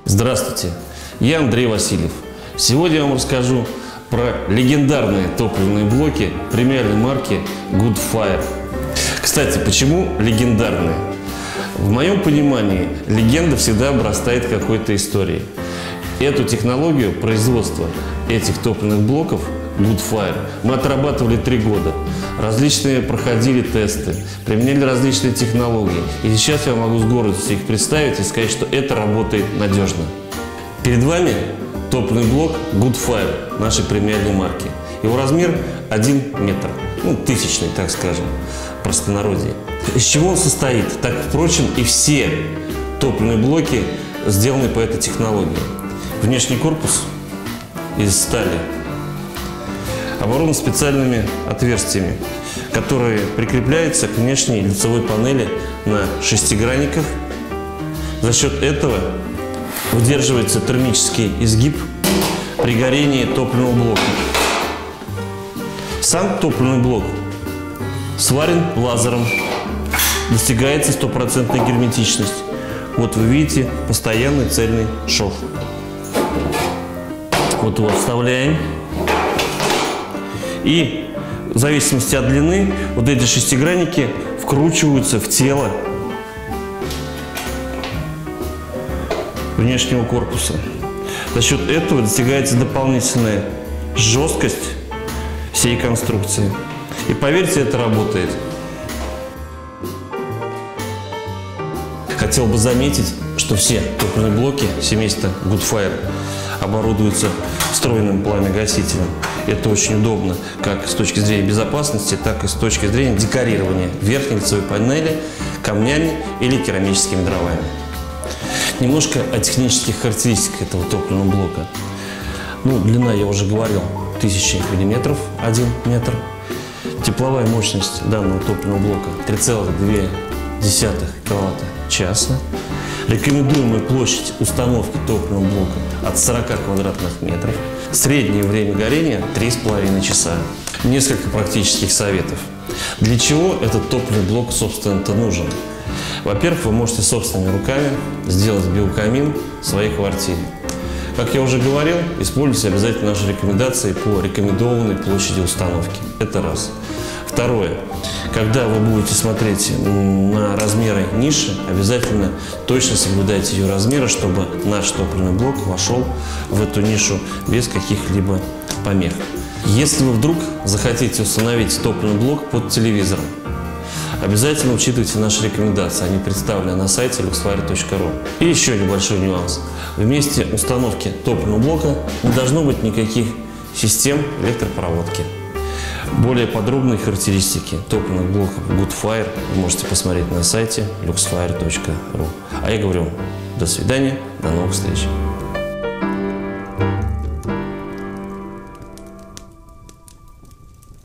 Здравствуйте, я Андрей Васильев. Сегодня я вам расскажу про легендарные топливные блоки премиальной марки Goodfire. Кстати, почему легендарные? В моем понимании легенда всегда обрастает какой-то историей. Эту технологию производства этих топливных блоков Goodfire мы отрабатывали 3 года. Различные проходили тесты, применяли различные технологии. И сейчас я могу с гордостью их представить и сказать, что это работает надежно. Перед вами топливный блок Goodfire нашей премиальной марки. Его размер 1 метр, тысячный, так скажем, в простонародье. Из чего он состоит? Так, впрочем, и все топливные блоки сделаны по этой технологии. Внешний корпус из стали оборудован специальными отверстиями, которые прикрепляются к внешней лицевой панели на шестигранниках. За счет этого удерживается термический изгиб при горении топливного блока. Сам топливный блок сварен лазером, достигается стопроцентная герметичность. Вот вы видите постоянный цельный шов. Вот его вставляем. И в зависимости от длины вот эти шестигранники вкручиваются в тело внешнего корпуса. За счет этого достигается дополнительная жесткость всей конструкции. И поверьте, это работает. Хотел бы заметить, что все топливные блоки семейства Goodfire оборудуются встроенным пламя-гасителем. Это очень удобно как с точки зрения безопасности, так и с точки зрения декорирования верхней лицевой панели камнями или керамическими дровами. Немножко о технических характеристиках этого топливного блока. Длина, я уже говорил, 1000 мм, 1 метр. Тепловая мощность данного топливного блока 3,2 кВт-часа. Рекомендуемая площадь установки топливного блока от 40 квадратных метров. Среднее время горения 3,5 часа. Несколько практических советов. Для чего этот топливный блок, собственно-то, нужен? Во-первых, вы можете собственными руками сделать биокамин в своей квартире. Как я уже говорил, используйте обязательно наши рекомендации по рекомендованной площади установки. Это раз. Второе. Когда вы будете смотреть на размеры ниши, обязательно точно соблюдайте ее размеры, чтобы наш топливный блок вошел в эту нишу без каких-либо помех. Если вы вдруг захотите установить топливный блок под телевизором, обязательно учитывайте наши рекомендации. Они представлены на сайте luxfire.ru. И еще небольшой нюанс. В месте установки топливного блока не должно быть никаких систем электропроводки. Более подробные характеристики топливных блоков Goodfire вы можете посмотреть на сайте luxfire.ru. А я говорю, до свидания, до новых встреч.